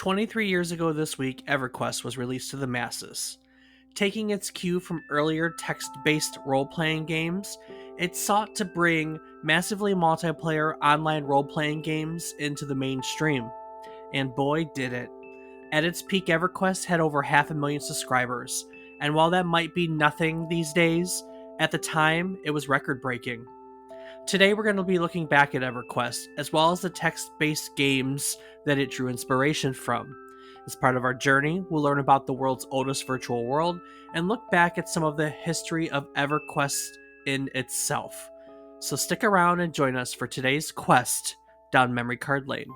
23 years ago this week, Everquest was released to the masses. Taking its cue from earlier text-based role-playing games, it sought to bring massively multiplayer online role-playing games into the mainstream. And boy, did it. At its peak, Everquest had over 500,000 subscribers, and while that might be nothing these days, at the time, it was record-breaking. Today we're going to be looking back at Everquest, as well as the text-based games that it drew inspiration from. As part of our journey, we'll learn about the world's oldest virtual world and look back at some of the history of Everquest in itself. So stick around and join us for today's quest down memory card lane.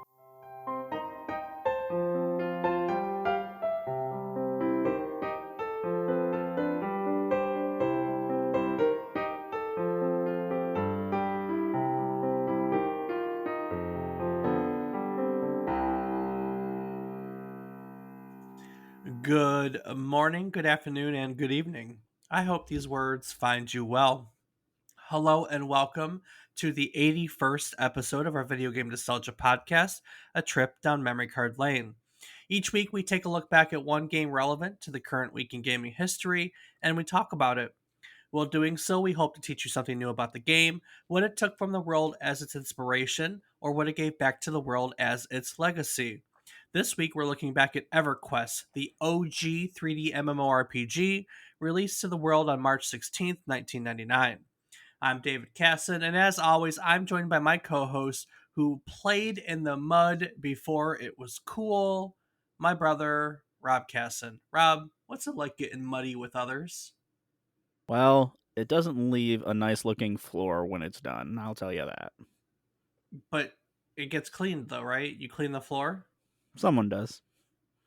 Good morning, good afternoon, and good evening. I hope these words find you well. Hello and welcome to the 81st episode of our Video Game Nostalgia Podcast, A Trip Down Memory Card Lane. Each week we take a look back at one game relevant to the current week in gaming history, and we talk about it. While doing so, we hope to teach you something new about the game, what it took from the world as its inspiration, or what it gave back to the world as its legacy. This week, we're looking back at EverQuest, the OG 3D MMORPG, released to the world on March 16th, 1999. I'm David Casson, and as always, I'm joined by my co-host who played in the mud before it was cool, my brother, Rob Casson. Rob, what's it like getting muddy with others? Well, it doesn't leave a nice looking floor when it's done, I'll tell you that. But it gets cleaned, though, right? You clean the floor? Someone does.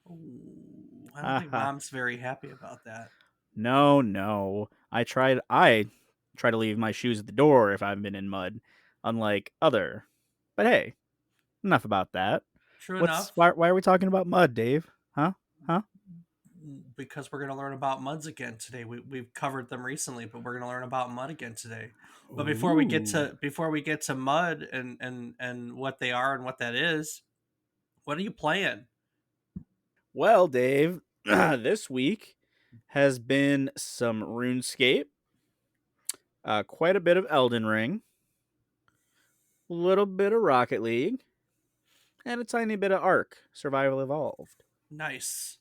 Ooh, I don't think Mom's very happy about that. No. I try to leave my shoes at the door if I've been in mud, unlike other. But hey, enough about that. True enough. Why are we talking about mud, Dave? Huh? Because we're going to learn about muds again today. We've covered them recently, but we're going to learn about mud again today. But before we get to mud and what they are and what that is, what are you playing? Well, Dave, this week has been some RuneScape, quite a bit of Elden Ring, a little bit of Rocket League, and a tiny bit of Ark, Survival Evolved. Nice.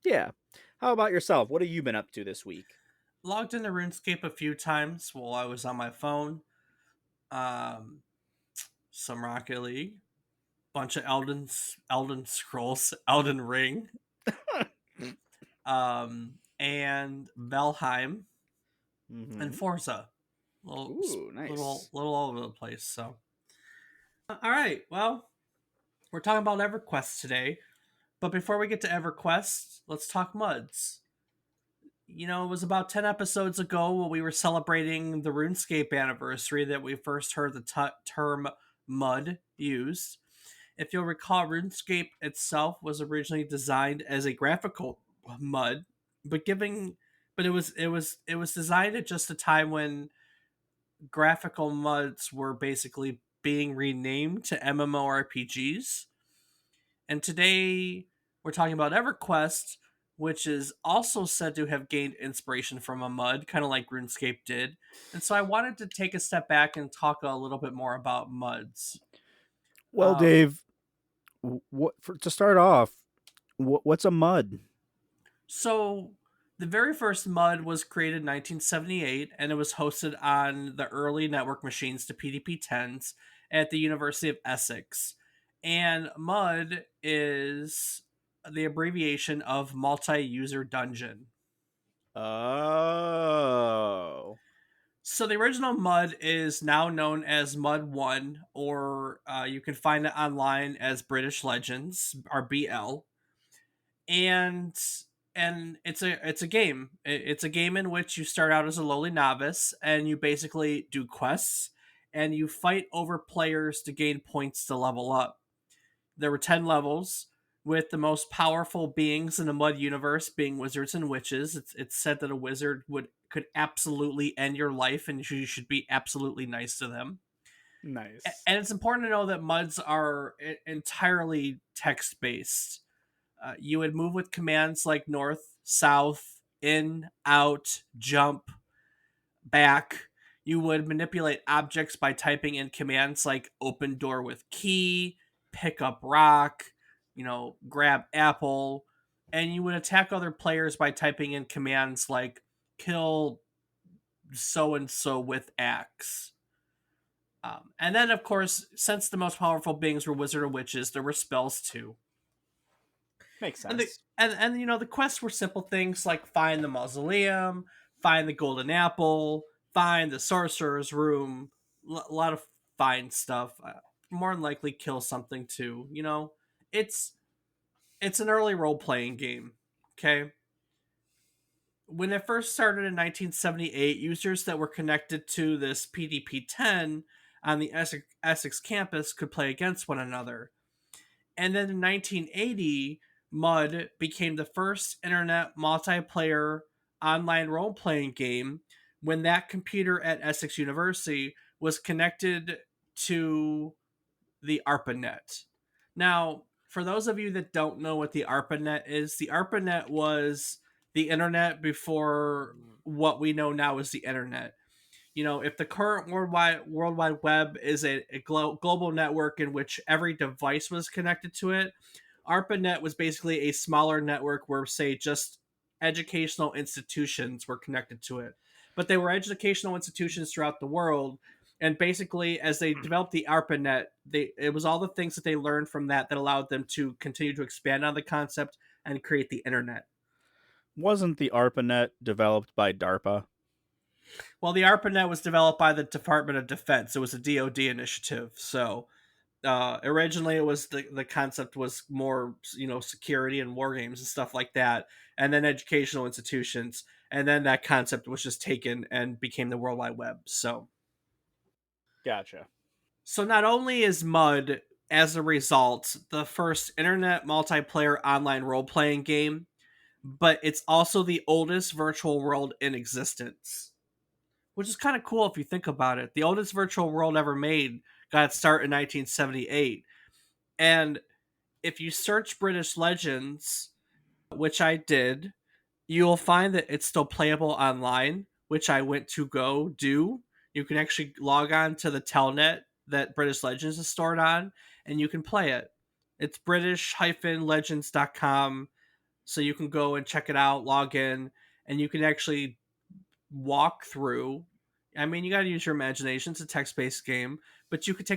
Yeah. How about yourself? What have you been up to this week? Logged into RuneScape a few times while I was on my phone. Some Rocket League, bunch of Elden Scrolls, Elden Ring, and Valheim, and Forza. Nice. Little all over the place. So, all right. Well, we're talking about EverQuest today, but before we get to EverQuest, let's talk muds. You know, it was about 10 episodes ago when we were celebrating the RuneScape anniversary that we first heard the term mud used. If you'll recall, RuneScape itself was originally designed as a graphical mud, but it was designed at just a time when graphical muds were basically being renamed to MMORPGs. And today we're talking about EverQuest, which is also said to have gained inspiration from a mud, kind of like RuneScape did. And so I wanted to take a step back and talk a little bit more about muds. Well, Dave, to start off, what's a mud? So the very first mud was created in 1978, and it was hosted on the early network machines to PDP-10s at the University of Essex. And mud is the abbreviation of multi-user dungeon. Oh. So the original mud is now known as Mud 1, or you can find it online as British Legends, or BL. And it's a game. It's a game in which you start out as a lowly novice and you basically do quests and you fight over players to gain points to level up. There were 10 levels, with the most powerful beings in the mud universe being wizards and witches. It's said that a wizard could absolutely end your life and you should be absolutely nice to them. Nice. And it's important to know that muds are entirely text based. You would move with commands like north, south, in, out, jump, back. You would manipulate objects by typing in commands like open door with key, pick up rock, grab apple, and you would attack other players by typing in commands like kill so and so with axe. And then, of course, since the most powerful beings were wizard or witches, there were spells too. Makes And the sense. and the quests were simple things like find the mausoleum, find the golden apple, find the sorcerer's room. A lot of find stuff. More than likely kill something too. It's it's an early role playing game. Okay. When it first started in 1978, users that were connected to this PDP-10 on the Essex campus could play against one another. And then in 1980, Mud became the first internet multiplayer online role playing game when that computer at Essex University was connected to the ARPANET. Now, for those of you that don't know what the ARPANET is, the ARPANET was the internet before what we know now as the internet. If the current world wide web is a global network in which every device was connected to it, ARPANET was basically a smaller network where, say, just educational institutions were connected to it. But they were educational institutions throughout the world. And basically, as they developed the ARPANET, it was all the things that they learned from that allowed them to continue to expand on the concept and create the internet. Wasn't the ARPANET developed by DARPA? Well, the ARPANET was developed by the Department of Defense. It was a DoD initiative. So originally, it was the concept was more security and war games and stuff like that, and then educational institutions, and then that concept was just taken and became the World Wide Web. Gotcha. So not only is Mud, as a result, the first internet multiplayer online role playing game, but it's also the oldest virtual world in existence, which is kind of cool if you think about it. The oldest virtual world ever made got its start in 1978. And if you search British Legends, which I did, you'll find that it's still playable online, which I went to go do. You can actually log on to the telnet that British Legends is stored on, and you can play it. It's british-legends.com, so you can go and check it out, log in, and you can actually walk through. I mean, you got to use your imagination. It's a text-based game, but you could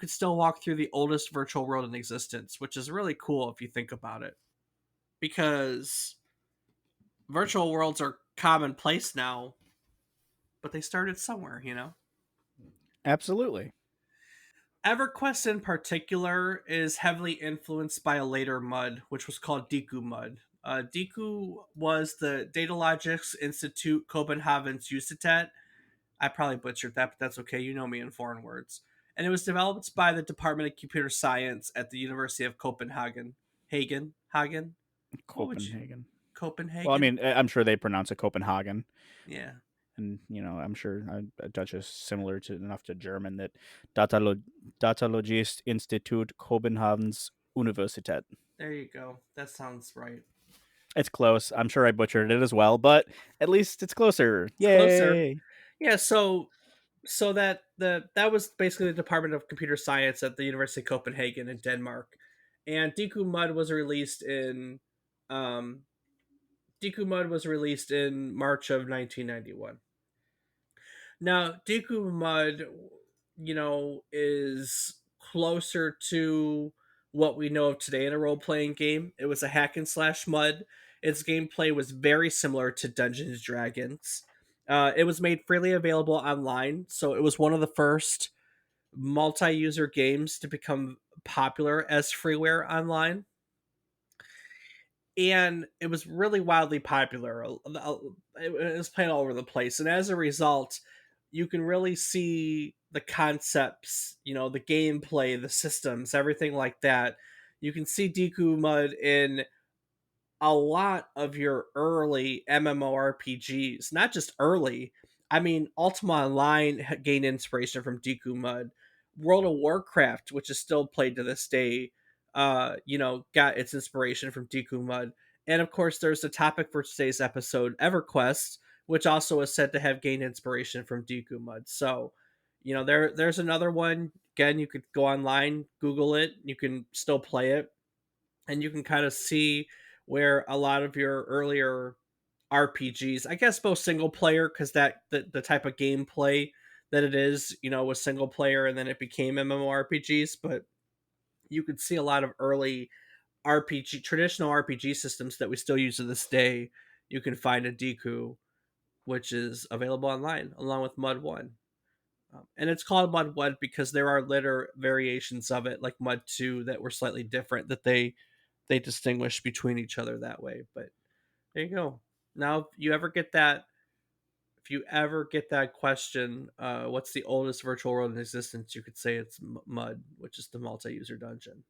still walk through the oldest virtual world in existence, which is really cool if you think about it. Because virtual worlds are commonplace now, but they started somewhere. Absolutely. Everquest in particular is heavily influenced by a later MUD, which was called Deku MUD. Deku was the Datalogics Institute Copenhagen's Universitet. I probably butchered that, but that's okay. You know me in foreign words. And it was developed by the Department of Computer Science at the University of Copenhagen. Hagen? What would you? Copenhagen. Well, I Copenhagen? mean, I'm sure they pronounce it Copenhagen, Yeah. and I'm sure Dutch is similar to enough to German that Datalogist Institut Copenhagen's Universität. There you go. That sounds right. It's close. I'm sure I butchered it as well, but at least it's closer. It's closer. Yay! Yeah, so that was basically the Department of Computer Science at the University of Copenhagen in Denmark. And um Deku Mud was released in March of 1991. Now, Deku Mud, is closer to what we know of today in a role playing game. It was a hack and slash Mud. Its gameplay was very similar to Dungeons and Dragons. It was made freely available online, so it was one of the first multi user games to become popular as freeware online. And it was really wildly popular. It was played all over the place, and as a result, you can really see the concepts, the gameplay, the systems, everything like that. You can see Deku Mud in a lot of your early MMORPGs, not just early. I mean, Ultima Online gained inspiration from Deku Mud. World of Warcraft, which is still played to this day, got its inspiration from Deku Mud. And of course, there's the topic for today's episode, EverQuest, which also is said to have gained inspiration from Deku Mud. So, there's another one. Again, you could go online, Google it. You can still play it, and you can kind of see where a lot of your earlier RPGs, I guess both single player, because the type of gameplay that it is, was single player, and then it became MMORPGs. But you could see a lot of early traditional RPG systems that we still use to this day. You can find a Deku, which is available online along with Mud One. And it's called Mud 1 because there are later variations of it, like Mud 2, that were slightly different, that they distinguish between each other that way. But there you go. Now, if you ever get that question, what's the oldest virtual world in existence? You could say it's Mud, which is the multi-user dungeon.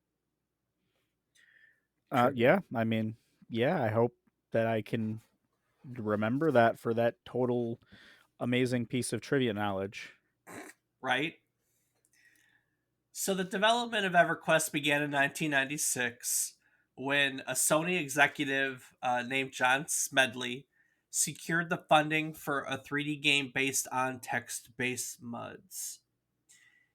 Trivia, Yeah, I mean, yeah, I hope that I can remember that for that total amazing piece of trivia knowledge. right? So the development of EverQuest began in 1996 when a Sony executive named John Smedley secured the funding for a 3D game based on text-based MUDs.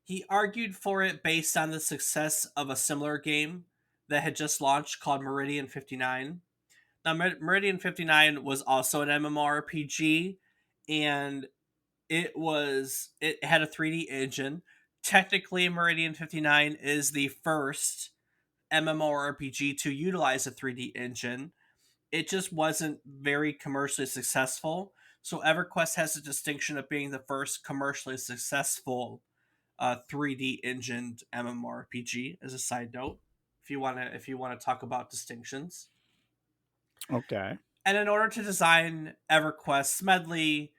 He argued for it based on the success of a similar game that had just launched called Meridian 59. Now, Meridian 59 was also an MMORPG, and it had a 3D engine. Technically, Meridian 59 is the first MMORPG to utilize a 3D engine. It just wasn't very commercially successful. So EverQuest has the distinction of being the first commercially successful 3D engined MMORPG. As a side note, if you wanna talk about distinctions. Okay. And in order to design EverQuest, Smedley,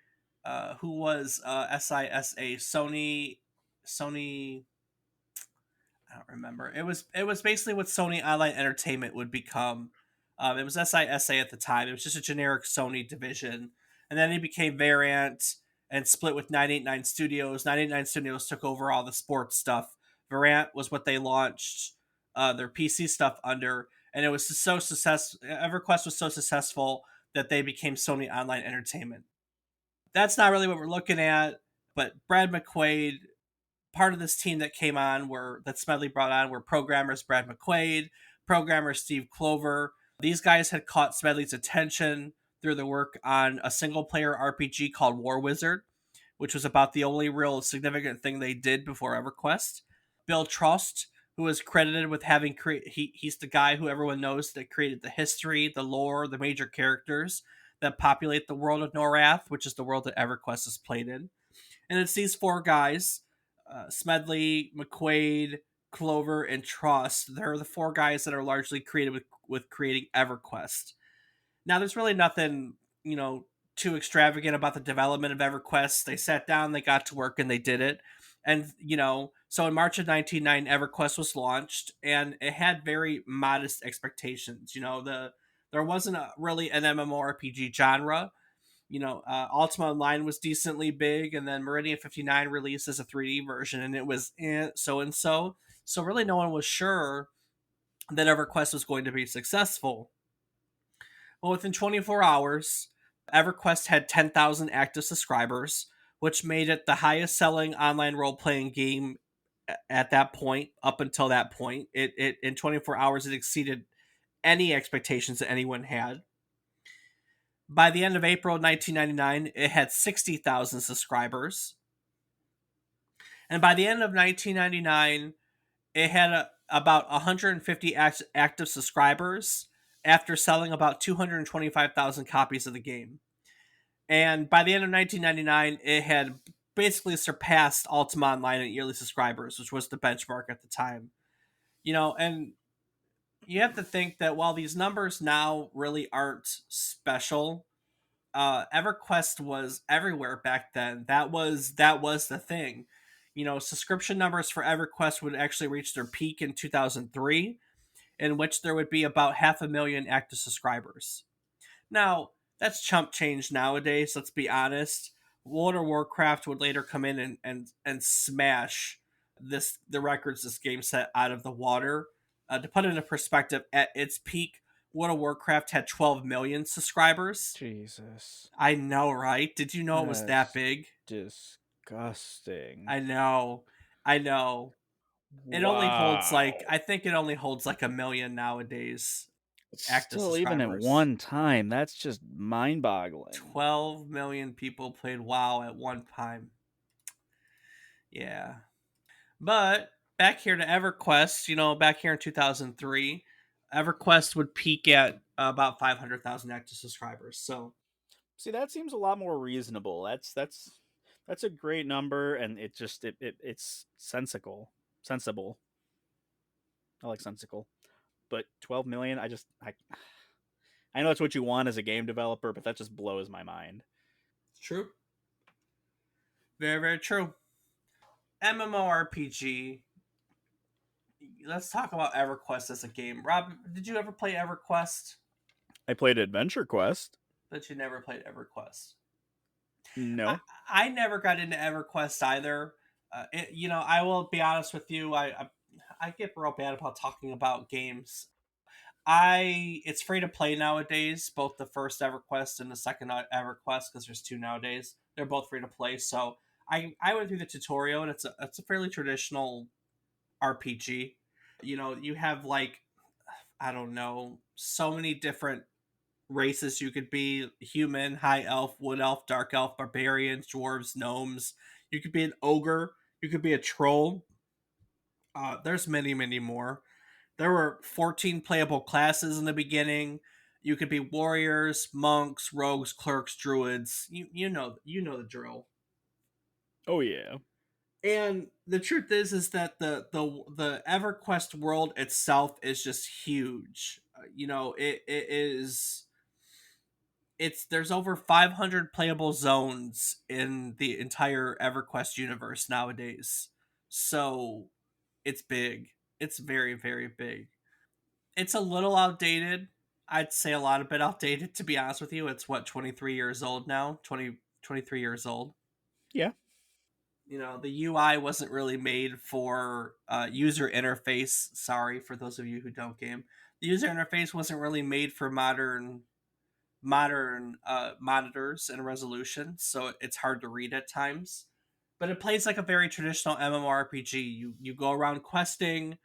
who was SISA Sony, I don't remember. It was basically what Sony Online Entertainment would become. It was SISA at the time. It was just a generic Sony division, and then it became Variant and split with 989 Studios. 989 Studios took over all the sports stuff. Variant was what they launched their PC stuff under, and it was so successful. EverQuest was so successful that they became Sony Online Entertainment. That's not really what we're looking at, but Brad McQuaid, part of this team that came on were that Smedley brought on were programmers Brad McQuaid, programmer Steve Clover. These guys had caught Smedley's attention through the work on a single player RPG called War Wizard, which was about the only real significant thing they did before EverQuest. Bill Trust, who is credited with having he's the guy who everyone knows that created the history, the lore, the major characters that populate the world of Norath, which is the world that EverQuest is played in. And it's these four guys, Smedley, McQuaid, Clover, and Trust. They're the four guys that are largely created with creating EverQuest. Now, there's really nothing, too extravagant about the development of EverQuest. They sat down, they got to work, and they did it. And, so in March of 1999, EverQuest was launched, and it had very modest expectations. There wasn't really an MMORPG genre. Ultima Online was decently big, and then Meridian 59 released as a 3D version, and it was so and so. So really, no one was sure that EverQuest was going to be successful. Well, within 24 hours, EverQuest had 10,000 active subscribers, which made it the highest selling online role playing game at that point. Up until that point, it in 24 hours it exceeded any expectations that anyone had. By the end of April 1999, it had 60,000 subscribers. And by the end of 1999, it had about 150 active subscribers after selling about 225,000 copies of the game. And by the end of 1999, it had basically surpassed Ultima Online in yearly subscribers, which was the benchmark at the time. And you have to think that while these numbers now really aren't special, EverQuest was everywhere back then. That was the thing. Subscription numbers for EverQuest would actually reach their peak in 2003, in which there would be about 500,000 active subscribers. Now, that's chump change nowadays, let's be honest. World of Warcraft would later come in and smash the records this game set out of the water. To put it into perspective, at its peak, World of Warcraft had 12 million subscribers. Jesus. I know, right? Did you know it was that That's big? disgusting. I know. I know. It only holds like Wow. I think it only holds like a million nowadays active Still, even at subscribers. one time, that's just mind-boggling. 12 million people played WoW at one time. Yeah. But back here to EverQuest, back here in 2003, EverQuest would peak at about 500,000 active subscribers. So, See, that seems a lot more reasonable. That's a great number, and it's sensical, sensible. I like sensical, but 12 million. I know it's what you want as a game developer, but that just blows my mind. it's true. Very, very true. MMORPG. Let's talk about EverQuest as a game. Rob, did you ever play EverQuest? I played Adventure Quest. But you never played EverQuest. I, No. I never got into EverQuest either. I will be honest with you. I get real bad about talking about games. It's free to play nowadays, both the first EverQuest and the second EverQuest, because there's two nowadays. They're both free to play. So I went through the tutorial, and it's a fairly traditional RPG. You have like, I don't know, so many different races you could be: human, high elf, wood elf, dark elf, barbarians, dwarves, gnomes. You could be an ogre. You could be a troll. There's many, many more. There were 14 playable classes in the beginning. You could be warriors, monks, rogues, clerks, druids. You know the drill. Oh yeah. And the truth is that the EverQuest world itself is just huge. It is. There's over 500 playable zones in the entire EverQuest universe nowadays. So it's big. It's very, very big. It's a little outdated. I'd say a lot of bit outdated, to be honest with you. It's what, 23 years old now? 23 years old. Yeah. The UI wasn't really made for user interface. Sorry for those of you who don't game. The user interface wasn't really made for modern monitors and resolution, so it's hard to read at times. But it plays like a very traditional MMORPG. You go around questing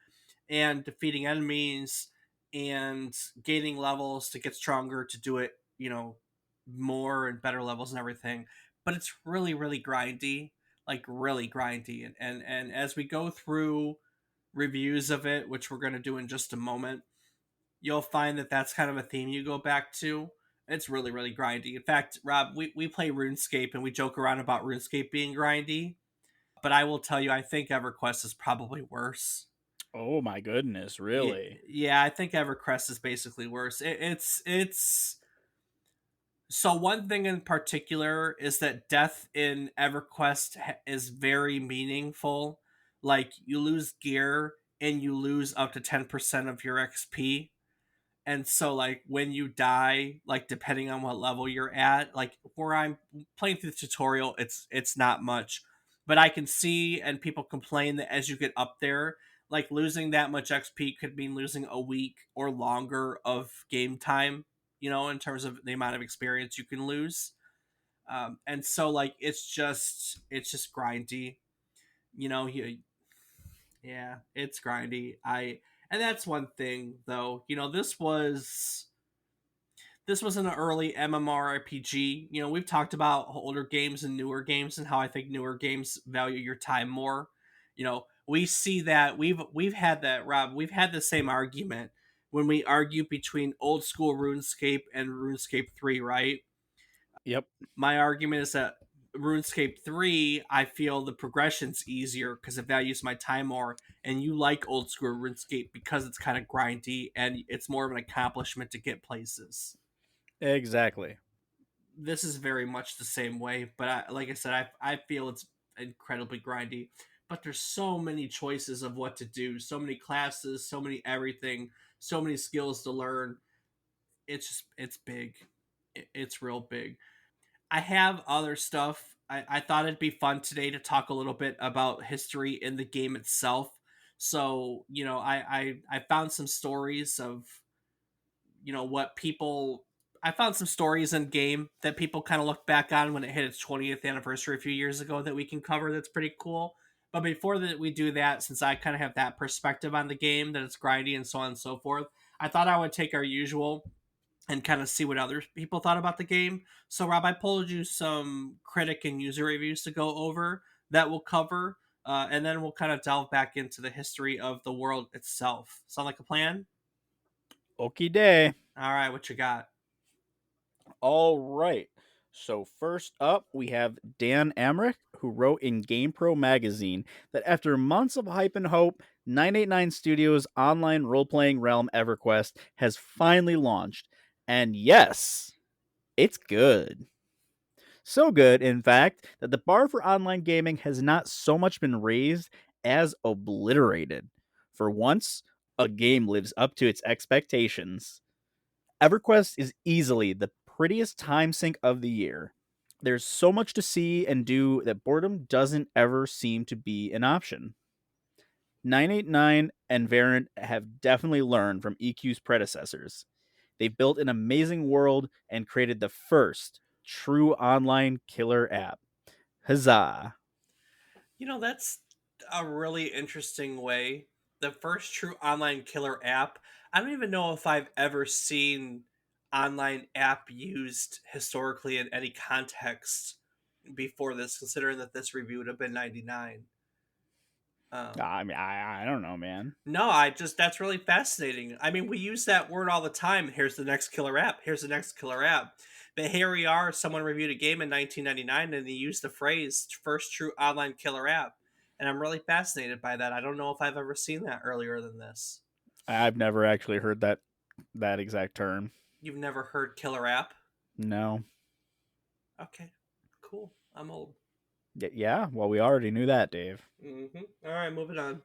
and defeating enemies and gaining levels to get stronger, to do it, more and better levels and everything. But it's really, really grindy, like really grindy. And as we go through reviews of it, which we're going to do in just a moment, you'll find that that's kind of a theme you go back to. It's really, really grindy. In fact, Rob, we play RuneScape and we joke around about RuneScape being grindy. But I will tell you, I think EverQuest is probably worse. Oh my goodness, Yeah, really? yeah, I think Evercrest is basically worse. It's so one thing in particular is that death in EverQuest is very meaningful. Like you lose gear and you lose up to 10% of your XP. And so like when you die, like depending on what level you're at, like where I'm playing through the tutorial, it's not much. But I can see, and people complain that as you get up there, like losing that much XP could mean losing a week or longer of game time, in terms of the amount of experience you can lose. And so like it's just grindy. Yeah, it's grindy. And that's one thing though. This was an early MMORPG. We've talked about older games and newer games and how I think newer games value your time more. We see that we've had that, Rob. We've had the same argument when we argue between old school RuneScape and RuneScape 3, right? Yep. My argument is that RuneScape 3, I feel the progression's easier because it values my time more, and you like old school RuneScape because it's kind of grindy and it's more of an accomplishment to get places. Exactly. This is very much the same way, but like I said, I feel it's incredibly grindy. But there's so many choices of what to do, so many classes, so many everything, so many skills to learn. It's big. It's real big. I have other stuff. I thought it'd be fun today to talk a little bit about history in the game itself. So I found some stories of what people. I found some stories in game that people kind of look back on when it hit its 20th anniversary a few years ago that we can cover. That's pretty cool. But before that we do that, since I kind of have that perspective on the game that it's grindy and so on and so forth, I thought I would take our usual and kind of see what other people thought about the game. So, Rob, I pulled you some critic and user reviews to go over that we'll cover, and then we'll kind of delve back into the history of the world itself. Sound like a plan? Okie day. All right, what you got? All right. So first up, we have Dan Amrich, who wrote in GamePro magazine that after months of hype and hope, 989 Studios' online role-playing realm Everquest has finally launched. And yes, it's good. So good, in fact, that the bar for online gaming has not so much been raised as obliterated. For once, a game lives up to its expectations. EverQuest is easily the prettiest time sink of the year. There's so much to see and do that boredom doesn't ever seem to be an option. 989 and Variant have definitely learned from EQ's predecessors. They've built an amazing world and created the first true online killer app. Huzzah! That's a really interesting way. The first true online killer app. I don't even know if I've ever seen online app used historically in any context before this, considering that this review would have been 99. Um, I mean, I don't know, man. no, I just that's really fascinating. I mean, we use that word all the time. Here's the next killer app. Here's the next killer app. But here we are. Someone reviewed a game in 1999, and they used the phrase "first true online killer app," and I'm really fascinated by that. I don't know if I've ever seen that earlier than this. I've never actually heard that exact term. You've never heard killer app? No. Okay, cool. I'm old. Yeah, well, we already knew that, Dave. All right, moving on.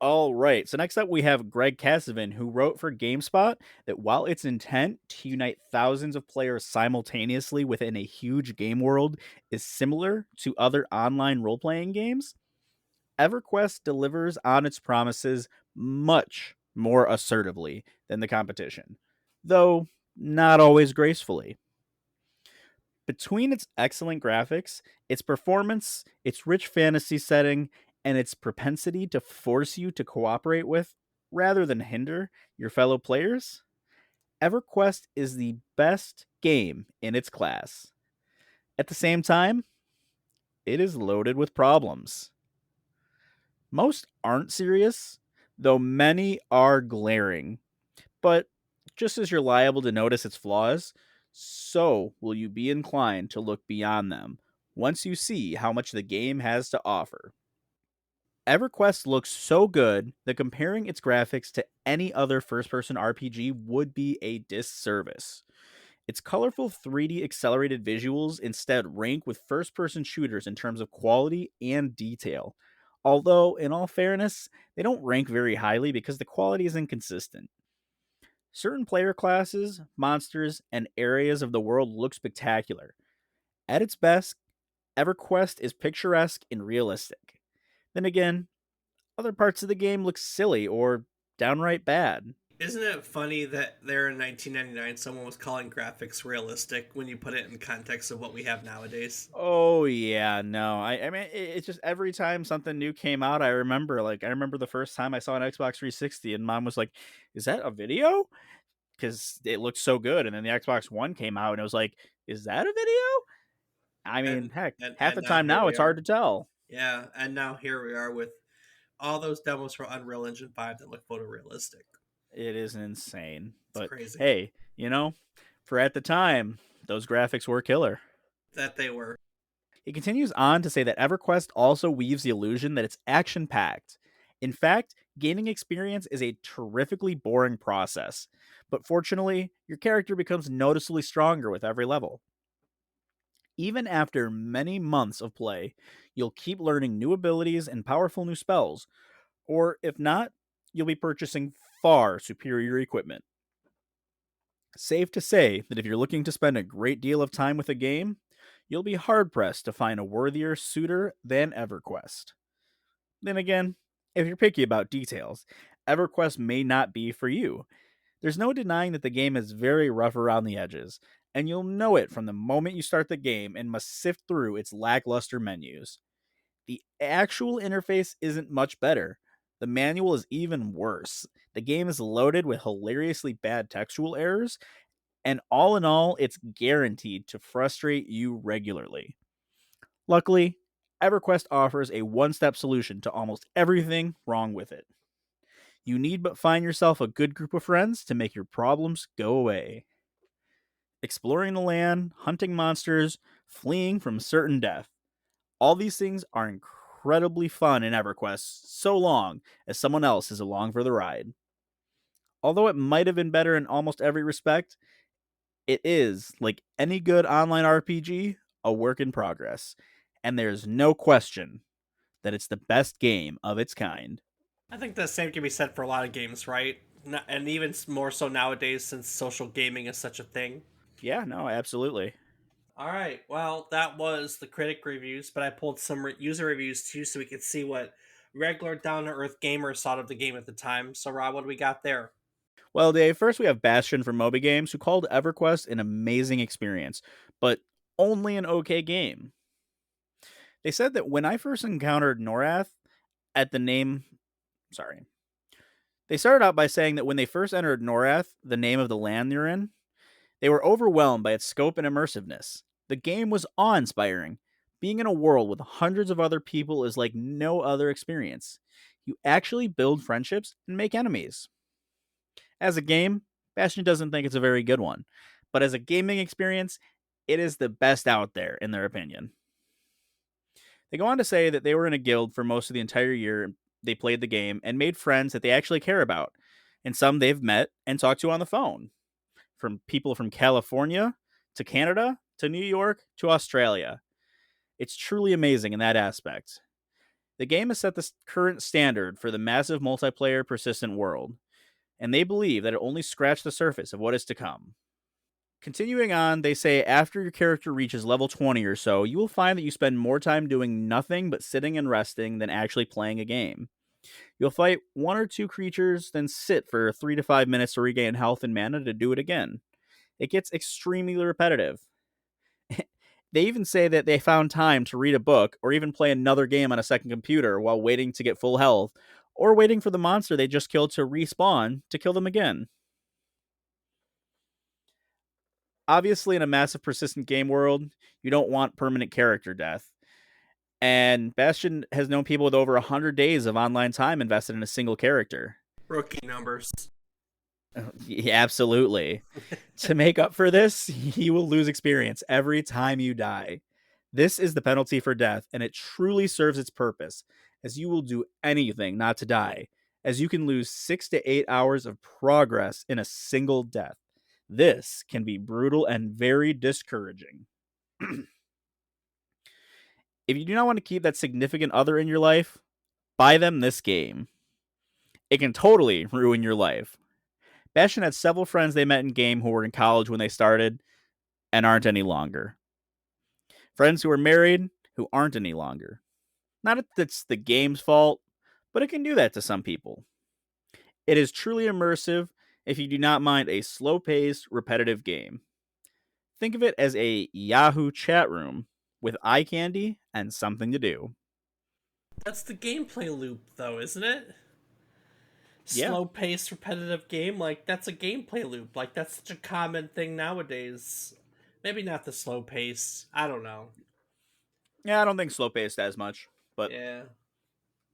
All right. So next up, we have Greg Casavin, who wrote for GameSpot that while its intent to unite thousands of players simultaneously within a huge game world is similar to other online role playing games, EverQuest delivers on its promises much more assertively than the competition, though not always gracefully. Between its excellent graphics, its performance, its rich fantasy setting, and its propensity to force you to cooperate with, rather than hinder, your fellow players, EverQuest is the best game in its class. At the same time, it is loaded with problems. Most aren't serious, though many are glaring. But just as you're liable to notice its flaws, so will you be inclined to look beyond them once you see how much the game has to offer. EverQuest looks so good that comparing its graphics to any other first person RPG would be a disservice. Its colorful 3D accelerated visuals instead rank with first person shooters in terms of quality and detail. Although, in all fairness, they don't rank very highly because the quality is inconsistent. Certain player classes, monsters, and areas of the world look spectacular. At its best, EverQuest is picturesque and realistic. Then again, other parts of the game look silly or downright bad. Isn't it funny that there in 1999 someone was calling graphics realistic when you put it in context of what we have nowadays? Oh yeah, no. I mean it's just every time something new came out, I remember the first time I saw an Xbox 360 and mom was like, "Is that a video?" Cuz it looked so good, and then the Xbox One came out and it was like, "Is that a video?" I mean, And heck, and half and the now time here now we it's hard are. to tell. Yeah, and now here we are with all those demos for Unreal Engine 5 that look photorealistic. It is insane. It's But crazy hey, for at the time, those graphics were killer. that they were. He continues on to say that EverQuest also weaves the illusion that it's action packed. In fact, gaining experience is a terrifically boring process, but fortunately, your character becomes noticeably stronger with every level. Even after many months of play, you'll keep learning new abilities and powerful new spells, or if not, you'll be purchasing far superior equipment. Safe to say that if you're looking to spend a great deal of time with a game, you'll be hard pressed to find a worthier suitor than EverQuest. Then again, If you're picky about details, EverQuest may not be for you. There's no denying that the game is very rough around the edges, and you'll know it from the moment you start the game and must sift through its lackluster menus. The actual interface isn't much better. The manual is even worse. The game is loaded with hilariously bad textual errors, and all in all, it's guaranteed to frustrate you regularly. Luckily, EverQuest offers a one step solution to almost everything wrong with it. You need but find yourself a good group of friends to make your problems go away. Exploring the land, hunting monsters, fleeing from certain death. All these things are incredibly fun in EverQuest so long as someone else is along for the ride. Although it might have been better in almost every respect, it is, like any good online RPG, a work in progress. And there's no question that it's the best game of its kind. I think the same can be said for a lot of games, right? And even more so nowadays since social gaming is such a thing. Yeah, no, absolutely. All right, well, that was the critic reviews, but I pulled some user reviews too so we could see what regular down to earth gamers thought of the game at the time. So, Rob, what do we got there? Well, Dave, first we have Bastion from Moby Games, who called EverQuest an amazing experience, but only an okay game. They said that when I first encountered Norath at the name. Sorry. They started out by saying that when they first entered Norath, the name of the land they're in, they were overwhelmed by its scope and immersiveness. The game was awe inspiring. Being in a world with hundreds of other people is like no other experience. You actually build friendships and make enemies. As a game, Bastion doesn't think it's a very good one, but as a gaming experience, it is the best out there, in their opinion. They go on to say that they were in a guild for most of the entire year they played the game and made friends that they actually care about, and some they've met and talked to on the phone. From people from California to Canada to New York to Australia. It's truly amazing in that aspect. The game has set the current standard for the massive multiplayer persistent world, and they believe that it only scratched the surface of what is to come. Continuing on, they say after your character reaches level 20 or so, you will find that you spend more time doing nothing but sitting and resting than actually playing a game. You'll fight one or two creatures, then sit for 3 to 5 minutes to regain health and mana to do it again. It gets extremely repetitive. They even say that they found time to read a book or even play another game on a second computer while waiting to get full health or waiting for the monster they just killed to respawn to kill them again. Obviously, in a massive persistent game world, you don't want permanent character death. And Bastion has known people with over 100 days of online time invested in a single character. Rookie numbers. Yeah, absolutely. To make up for this, you will lose experience every time you die. This is the penalty for death, and it truly serves its purpose, as you will do anything not to die, as you can lose 6 to 8 hours of progress in a single death. This can be brutal and very discouraging. If you do not want to keep that significant other in your life, buy them this game. It can totally ruin your life. Bastion had several friends they met in game who were in college when they started and aren't any longer. Friends who are married who aren't any longer. Not that it's the game's fault, but it can do that to some people. It is truly immersive if you do not mind a slow paced, repetitive game. Think of it as a Yahoo chat room with eye candy and something to do. That's the gameplay loop, though, isn't it? Yeah. Slow paced, repetitive game. Like, that's a gameplay loop. Like, that's such a common thing nowadays. Maybe not the slow pace. I don't know. Yeah, I don't think slow paced as much, but Yeah,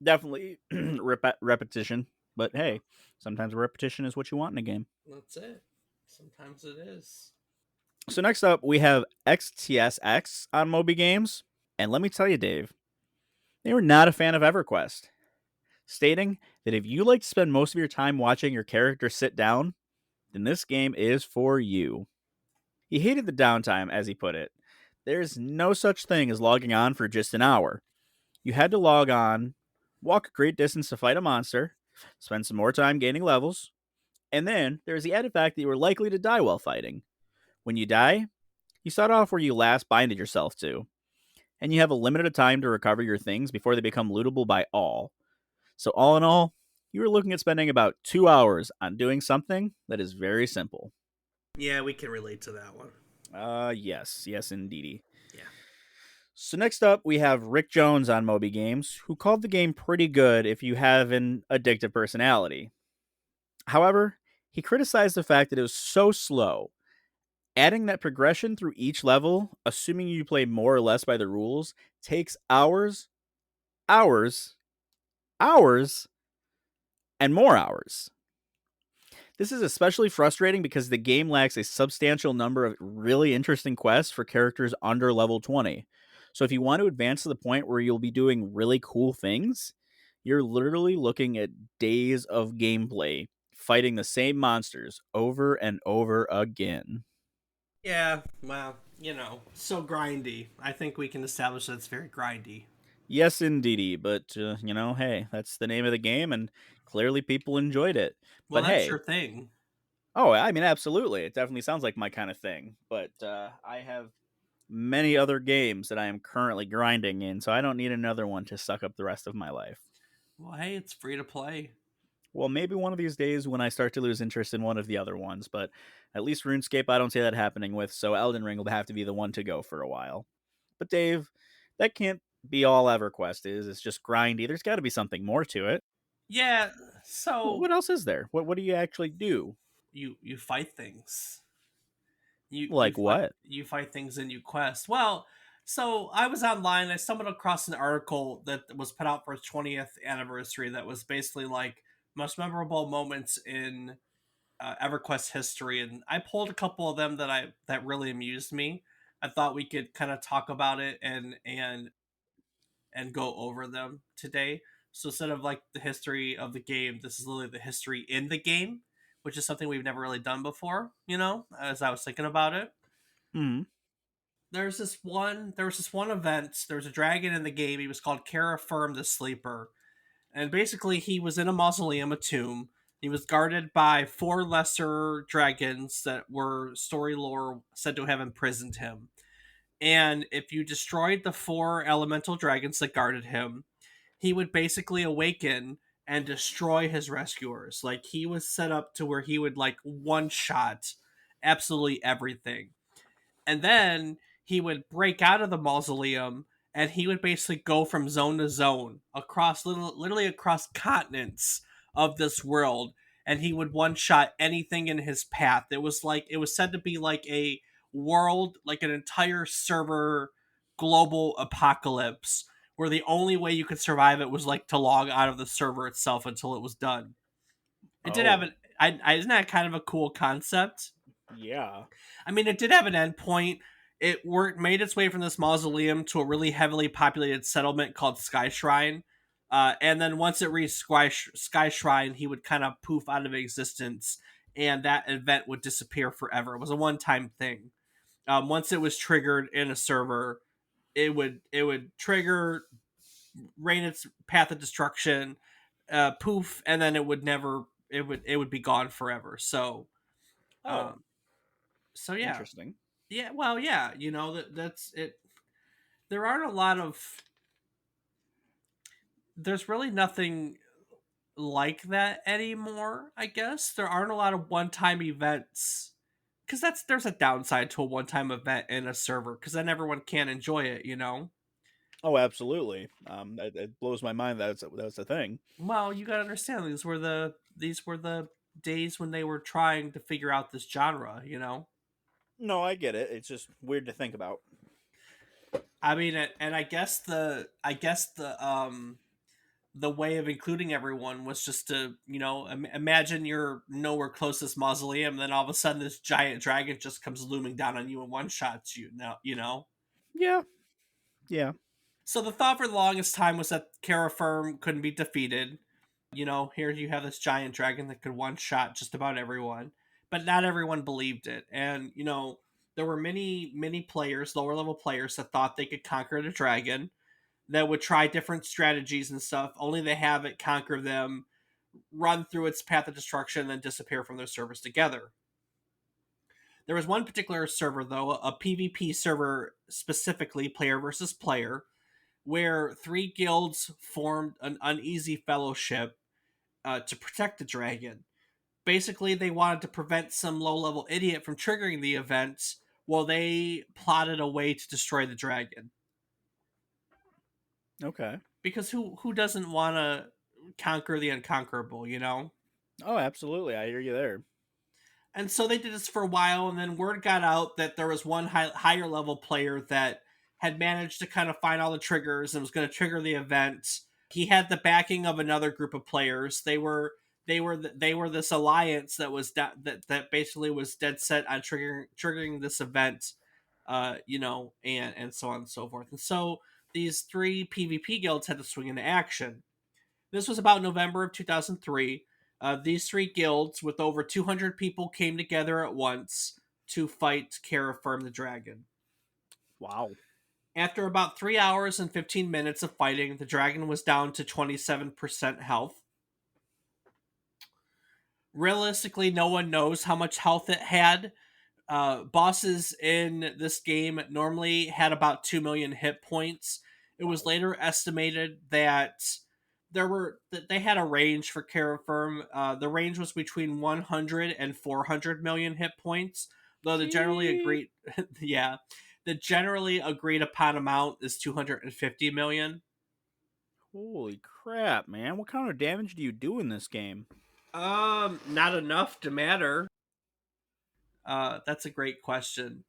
definitely repetition. But hey, sometimes repetition is what you want in a game. that's it. Sometimes it is. So next up, we have XTSX on Moby Games. And let me tell you, Dave, they were not a fan of EverQuest, stating that if you like to spend most of your time watching your character sit down, then this game is for you. He hated the downtime, as he put it. There's no such thing as logging on for just an hour. You had to log on, walk a great distance to fight a monster, spend some more time gaining levels, and then there's the added fact that you were likely to die while fighting. When you die, you start off where you last binded yourself to, and you have a limited time to recover your things before they become lootable by all. So, all in all, you are looking at spending about 2 hours on doing something that is very simple. Yeah, we can relate to that one. Yes, indeedy. Yeah. So next up, we have Rick Jones on Moby Games, who called the game pretty good if you have an addictive personality. However, he criticized the fact that it was so slow. Adding that progression through each level, assuming you play more or less by the rules, takes hours, hours, hours, and more hours. This is especially frustrating because the game lacks a substantial number of really interesting quests for characters under level 20. So if you want to advance to the point where you'll be doing really cool things, you're literally looking at days of gameplay fighting the same monsters over and over again. Yeah, well, so grindy. I think we can establish that it's very grindy. Yes, indeedy, but hey, that's the name of the game, and clearly people enjoyed it. Well, But that's hey, your thing. oh, I mean, absolutely, it definitely sounds like my kind of thing. But I have many other games that I am currently grinding in, so I don't need another one to suck up the rest of my life. Well, hey, it's free to play. Well, maybe one of these days when I start to lose interest in one of the other ones, but at least RuneScape I don't see that happening with, so Elden Ring will have to be the one to go for a while. But Dave, that can't be all EverQuest is. It's just grindy. There's got to be something more to it. Yeah, so What else is there? What do you actually do? you fight things. You you Like fight what? you fight things and you quest. Well, so I was online. I stumbled across an article that was put out for its 20th anniversary. That was basically like most memorable moments in EverQuest history, and I pulled a couple of them that really amused me. I thought we could kind of talk about it and go over them today. So instead of like the history of the game, this is literally the history in the game, which is something we've never really done before. As I was thinking about it, Hmm. there was this one event. There was a dragon in the game. He was called Kara Firm the Sleeper, and basically he was in a mausoleum, a tomb. He was guarded by four lesser dragons that were story lore said to have imprisoned him. And if you destroyed the four elemental dragons that guarded him, he would basically awaken and destroy his rescuers. Like he was set up to where he would like one shot absolutely everything. And then he would break out of the mausoleum and he would basically go from zone to zone across literally across continents of this world, and he would one shot anything in his path. It was said to be like a world, like an entire server global apocalypse where the only way you could survive it was like to log out of the server itself until it was done. It did have Oh, an isn't that kind of a cool concept? yeah. I mean, it did have an endpoint. Made its way from this mausoleum to a really heavily populated settlement called Sky Shrine. And then once it reached Sky Shrine, he would kind of poof out of existence, and that event would disappear forever. It was a one-time thing. Once it was triggered in a server, it would trigger, rain its path of destruction, poof, and then it would be gone forever. Oh, Um, so yeah, interesting. yeah, well, yeah, that's it. There aren't a lot of. There's really nothing like that anymore. I guess there aren't a lot of one-time events because there's a downside to a one-time event in a server because then everyone can't enjoy it. Oh, absolutely. It blows my mind that that's a thing. Well, you gotta understand these were the days when they were trying to figure out this genre. No, I get it. It's just weird to think about. I mean, and I guess the way of including everyone was just to imagine your nowhere closest mausoleum, and then all of a sudden this giant dragon just comes looming down on you and one shots you. Yeah, yeah. So the thought for the longest time was that Kara Firm couldn't be defeated. Here you have this giant dragon that could one shot just about everyone, but not everyone believed it. And there were many players, lower level players, that thought they could conquer the dragon, that would try different strategies and stuff, only to have it conquer them, run through its path of destruction, and then disappear from their servers together. There was one particular server, though, a PvP server specifically, player versus player, where three guilds formed an uneasy fellowship to protect the dragon. Basically, they wanted to prevent some low level idiot from triggering the event while they plotted a way to destroy the dragon. Okay. Because who doesn't want to conquer the unconquerable, you know? Oh, absolutely. I hear you there. And so they did this for a while, and then word got out that there was one higher level player that had managed to kind of find all the triggers and was going to trigger the event. He had the backing of another group of players. They were this alliance that was that basically was dead set on triggering this event, and so on and so forth. And so these three PvP guilds had to swing into action. This was about November of 2003. These three guilds, with over 200 people, came together at once to fight Kara Firm the Dragon. Wow. After about 3 hours and 15 minutes of fighting, the dragon was down to 27% health. Realistically, no one knows how much health it had. Bosses in this game normally had about 2 million hit points. It was Wow. later estimated that they had a range for Terraform. The range was between 100 and 400 million hit points, though the generally Sheep. agreed yeah, the generally agreed upon amount is 250 million. Holy crap, man. What kind of damage do you do in this game? Not enough to matter. That's a great question.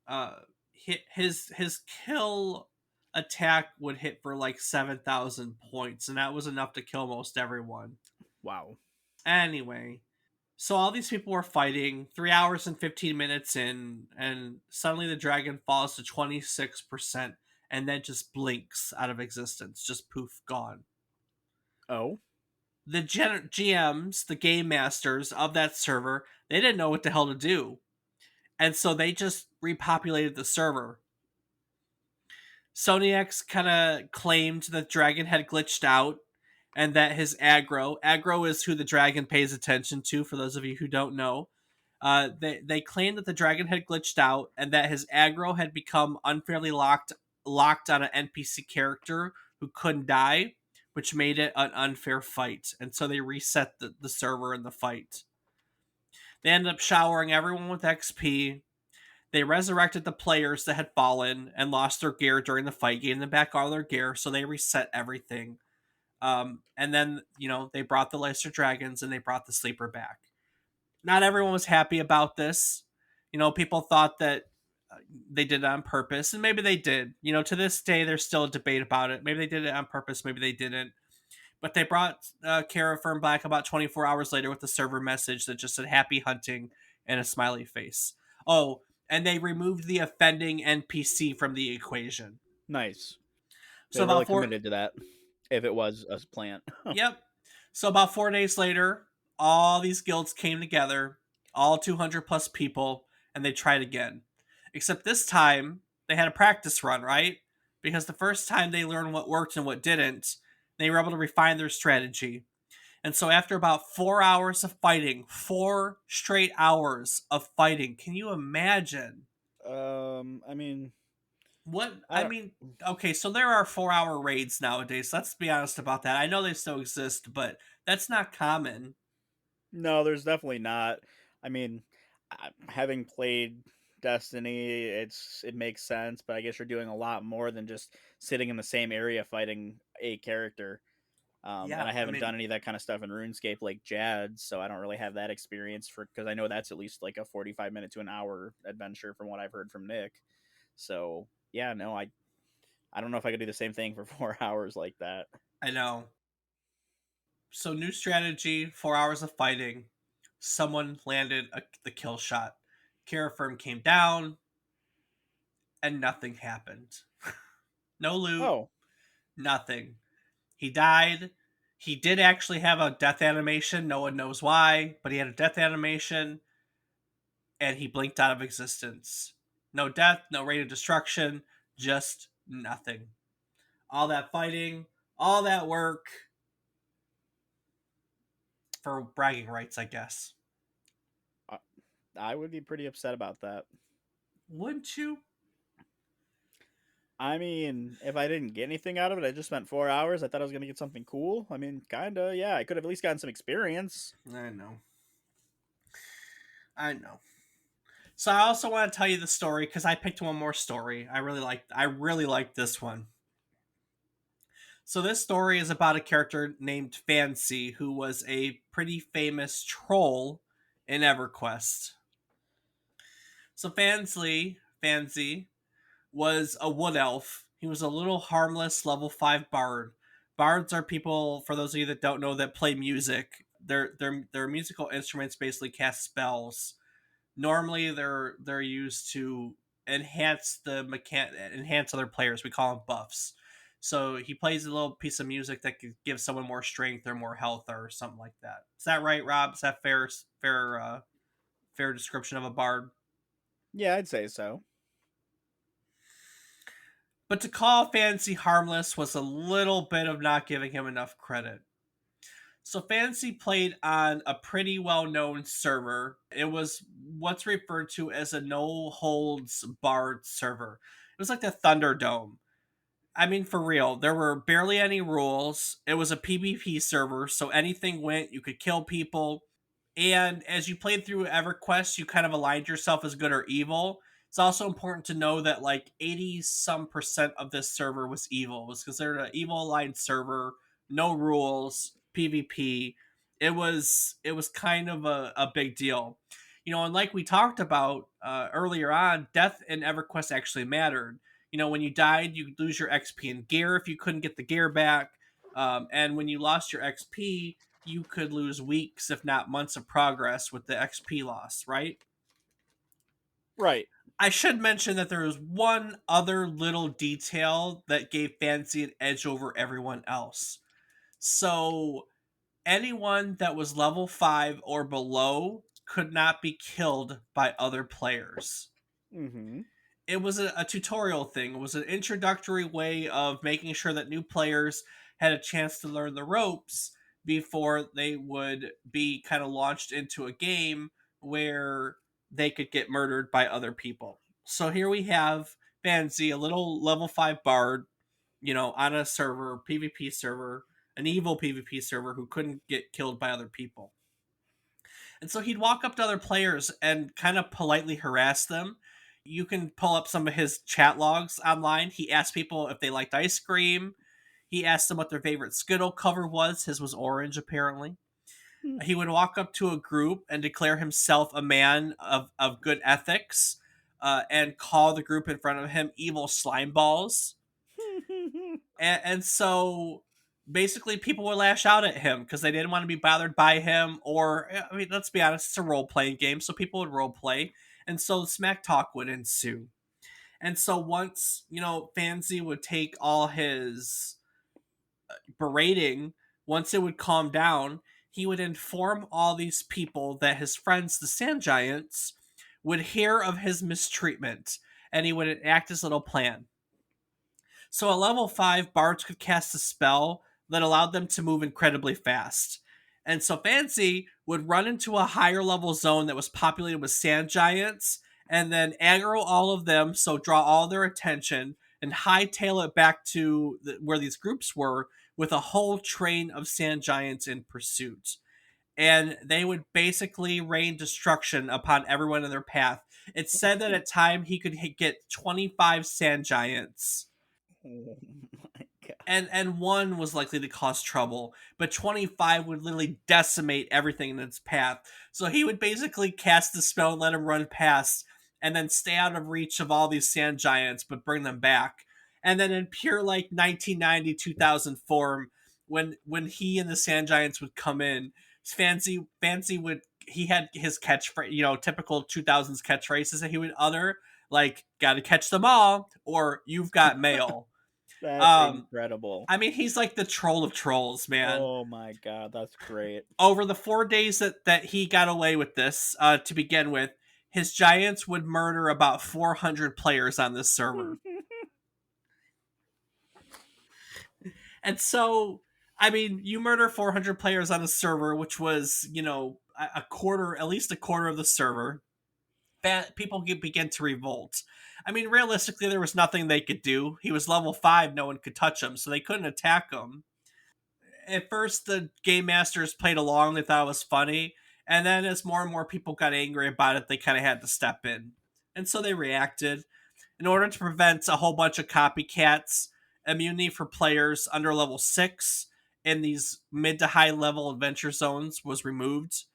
His kill attack would hit for like 7,000 points, and that was enough to kill most everyone. Wow. Anyway, so all these people were fighting 3 hours and 15 minutes in, and suddenly the dragon falls to 26% and then just blinks out of existence, just poof, gone. Oh. The GMs, the game masters of that server, they didn't know what the hell to do. And so they just repopulated the server. Soniax kind of claimed that Dragon had glitched out and that his aggro is who the dragon pays attention to, for those of you who don't know. They claimed that the dragon had glitched out and that his aggro had become unfairly locked on an NPC character who couldn't die, which made it an unfair fight. And so they reset the server and the fight. They ended up showering everyone with XP. They resurrected the players that had fallen and lost their gear during the fight, gave them back all their gear, so they reset everything. And then, they brought the lesser dragons and they brought the sleeper back. Not everyone was happy about this. People thought that they did it on purpose, and maybe they did. To this day, there's still a debate about it. Maybe they did it on purpose, maybe they didn't. But they brought Kara Firm back about 24 hours later with a server message that just said happy hunting and a smiley face. Oh, and they removed the offending NPC from the equation. Nice. So They really about four, committed to that. If it was a plant. yep. So about 4 days later, all these guilds came together, all 200 plus people, and they tried again. Except this time, they had a practice run, right? Because the first time they learned what worked and what didn't, they were able to refine their strategy. And so after about 4 hours of fighting, 4 straight hours of fighting, can you imagine I mean, what I I don't. mean? Okay, so there are 4 hour raids nowadays. Let's be honest about that. I know they still exist, but that's not common. No, there's definitely not. I mean, having played Destiny, it makes sense, but I guess you're doing a lot more than just sitting in the same area fighting a character. And Yeah, I I haven't mean, done any of that kind of stuff in RuneScape like Jad, so I don't really have that experience for because I know that's at least like a 45 minute to an hour adventure from what I've heard from Nick. So yeah, no, I don't know if I could do the same thing for 4 hours like that. I know. So new strategy, 4 hours of fighting. Someone landed the kill shot. Kara Firm came down, and nothing happened. No loot, Oh, nothing. He died. He did actually have a death animation. No one knows why, but he had a death animation and he blinked out of existence. No death, no rate of destruction, just nothing. All that fighting, all that work for bragging rights, I guess. I, I would be pretty upset about that. Wouldn't you? I mean, if I didn't get anything out of it, I just spent 4 hours. I thought I was gonna get something cool. I mean, kinda, yeah. I could have at least gotten some experience. I know. I know. So I also want to tell you the story because I picked one more story. I really liked this one. So this story is about a character named Fancy who was a pretty famous troll in Everquest. So Fancy was a wood elf. He was a little harmless level 5 bard. Bards are people, for those of you that don't know, that play music. Their musical instruments basically cast spells. Normally they're used to enhance other players. We call them buffs. So he plays a little piece of music that could give someone more strength or more health or something like that. Is that right, Rob? Is that fair description of a bard? Yeah, I'd say so. But to call Fancy harmless was a little bit of not giving him enough credit. So Fancy played on a pretty well-known server. It was what's referred to as a no holds barred server. It was like the Thunderdome. I mean, for real, there were barely any rules. It was a PvP server, so anything went. You could kill people. And as you played through EverQuest, you kind of aligned yourself as good or evil. It's also important to know that like 80 some percent of this server was evil. It was considered an evil aligned server, no rules, PvP. It was kind of a big deal. And like we talked about earlier on, death in EverQuest actually mattered. When you died, you lose your XP and gear if you couldn't get the gear back. And when you lost your XP, you could lose weeks, if not months, of progress with the XP loss, right? Right. I should mention that there was one other little detail that gave Fancy an edge over everyone else. So, anyone that was level 5 or below could not be killed by other players. Mm-hmm. It was a tutorial thing. It was an introductory way of making sure that new players had a chance to learn the ropes before they would be kind of launched into a game where they could get murdered by other people. So here we have Fancy, a little level 5 bard, on a server, PvP server, an evil PvP server who couldn't get killed by other people. And so he'd walk up to other players and kind of politely harass them. You can pull up some of his chat logs online. He asked people if they liked ice cream. He asked them what their favorite Skittle cover was. His was orange, apparently. He would walk up to a group and declare himself a man of good ethics and call the group in front of him evil slime balls. And so basically people would lash out at him because they didn't want to be bothered by him. Or, I mean, let's be honest, it's a role-playing game, so people would role-play. And so smack talk would ensue. And so once, Fancy would take all his berating, once it would calm down, he would inform all these people that his friends, the Sand Giants, would hear of his mistreatment, and he would enact his little plan. So at level 5, bards could cast a spell that allowed them to move incredibly fast. And so Fancy would run into a higher level zone that was populated with sand giants and then aggro all of them, so draw all their attention and hightail it back to where these groups were with a whole train of sand giants in pursuit. And they would basically rain destruction upon everyone in their path. It's said that at time he could get 25 sand giants, Oh my god. and one was likely to cause trouble, but 25 would literally decimate everything in its path. So he would basically cast the spell and let him run past, and then stay out of reach of all these sand giants, but bring them back. And then in pure like 1990 2000 form, when he and the sand giants would come in, Fancy would he had his catchphrase, typical 2000s catchphrases that he would utter, like "Got to catch them all" or "You've got mail." That's Um, incredible. I mean, he's like the troll of trolls, man. Oh my god, that's great. Over the 4 days that he got away with this, to begin with, his giants would murder about 400 players on this server. And so, I mean, you murder 400 players on a server, which was, a quarter, at least a quarter of the server. people begin to revolt. I mean, realistically, there was nothing they could do. He was level 5, no one could touch him, so they couldn't attack him. At first, the game masters played along, they thought it was funny, and then as more and more people got angry about it, they kind of had to step in. And so they reacted. In order to prevent a whole bunch of copycats, immunity for players under level 6 in these mid to high level adventure zones was removed.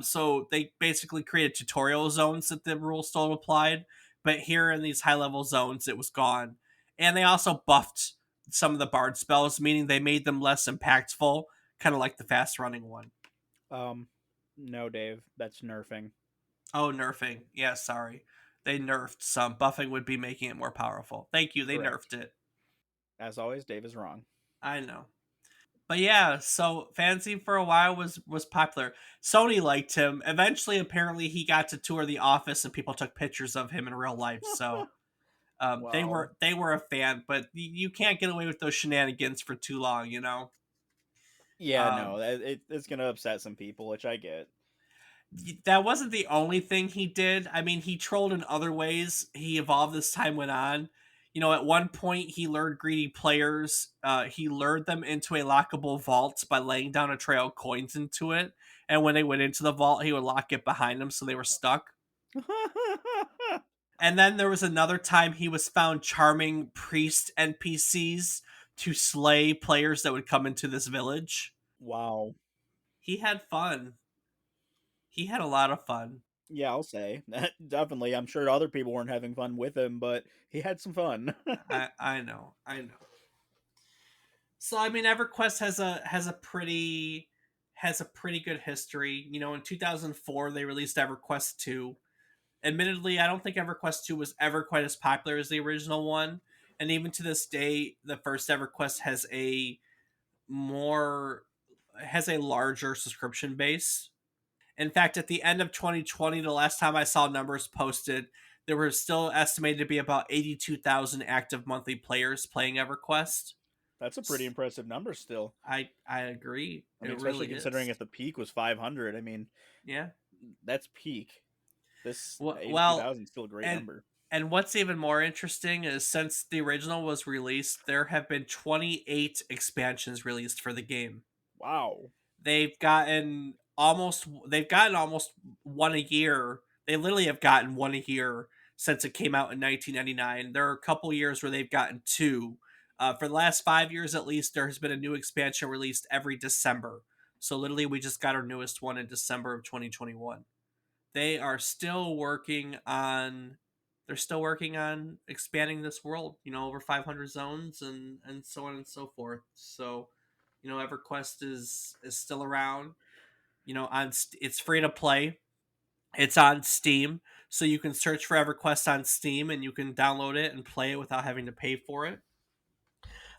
So they basically created tutorial zones that the rules still applied, but here in these high level zones, it was gone. And they also buffed some of the bard spells, meaning they made them less impactful, kind of like the fast running one. Um, no, Dave, that's nerfing. Oh, nerfing. Yeah, sorry. They nerfed some. Buffing would be making it more powerful. Thank you. They Correct. nerfed it. As always, Dave is wrong. I know. But yeah, so Fancy for a while was popular. Sony liked him. Eventually, apparently, he got to tour the office and people took pictures of him in real life. So they Wow. were a fan, but you can't get away with those shenanigans for too long, you know. Yeah, no, Um, it's gonna upset some people, which I get. that wasn't the only thing he did. I mean, he trolled in other ways. He evolved as time went on. You know, at one point, he lured greedy players. He lured them into a lockable vault by laying down a trail of coins into it. And when they went into the vault, he would lock it behind them so they were stuck. And then there was another time he was found charming priest NPCs to slay players that would come into this village. Wow. He had fun. He had a lot of fun. Yeah, I'll say definitely. I'm sure other people weren't having fun with him, but he had some fun. I know. So I mean, EverQuest has a pretty good history. You know, in 2004 they released EverQuest 2. Admittedly, I don't think EverQuest 2 was ever quite as popular as the original one, and even to this day, the first EverQuest more has a larger subscription base. In fact, at the end of 2020, the last time I saw numbers posted, there were still estimated to be about 82,000 active monthly players playing EverQuest. That's a pretty impressive number still. I agree. I mean, It especially really considering is. if the peak was 500. I mean, Yeah. that's peak. This Well, 82,000 is still a great and number. and what's even more interesting is since the original was released, there have been 28 expansions released for the game. Wow. They've gotten almost one a year. They literally have gotten one a year since it came out in 1999. There are a couple years where they've gotten two. For the last 5 years at least, there has been a new expansion released every December. So literally, we just got our newest one in December of 2021. They are still working on. They're still working on expanding this world. You know, over 500 zones and so on and so forth. So, you know, EverQuest is still around. You know, it's free to play. It's on Steam, so you can search for EverQuest on Steam and you can download it and play it without having to pay for it.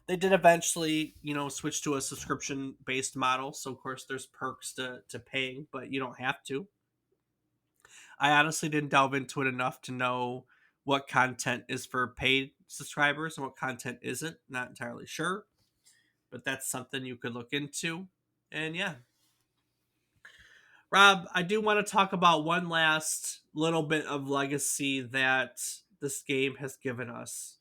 They did eventually, you know, switch to a subscription based model, so of course there's perks to paying, but you don't have to. I honestly didn't delve into it enough to know what content is for paid subscribers and what content isn't. Not entirely sure, but that's something you could look into. And yeah, Rob, I do want to talk about one last little bit of legacy that this game has given us.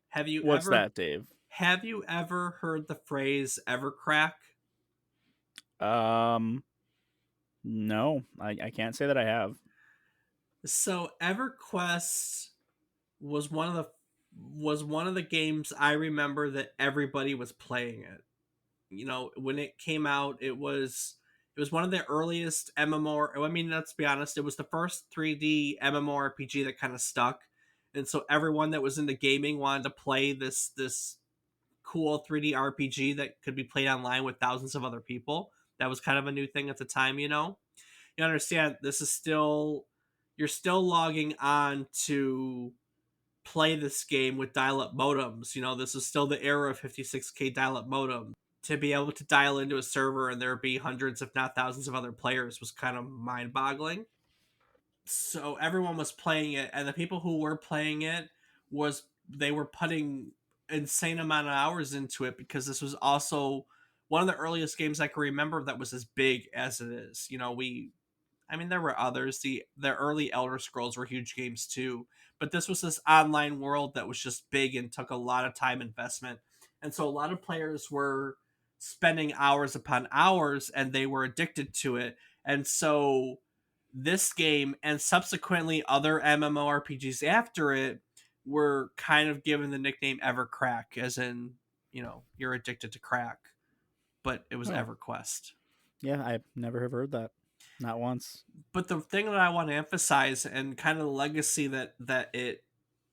Have you What's ever that, Dave? have you ever heard the phrase Evercrack? Um, no, I can't say that I have. So EverQuest was one of the games I remember that everybody was playing it. You know, when it came out, it was one of the earliest MMO. I mean, let's be honest, it was the first 3D MMORPG that kind of stuck, and so everyone that was into gaming wanted to play this cool 3D RPG that could be played online with thousands of other people. That was kind of a new thing at the time, you know. You understand this is still you're still logging on to play this game with dial-up modems. You know, this is still the era of 56K dial-up modems. To be able to dial into a server and there be hundreds, if not thousands, of other players was kind of mind-boggling. So everyone was playing it, and the people who were playing it they were putting insane amount of hours into it because this was also one of the earliest games I can remember that was as big as it is. You know, I mean, there were others. The early Elder Scrolls were huge games too, but this was this online world that was just big and took a lot of time investment, and so a lot of players were spending hours upon hours, and they were addicted to it, and so this game and subsequently other MMORPGs after it were kind of given the nickname Evercrack, as in, you're addicted to crack, but it was Oh, EverQuest. yeah, I never have heard that. Not once. But the thing that I want to emphasize and kind of the legacy that it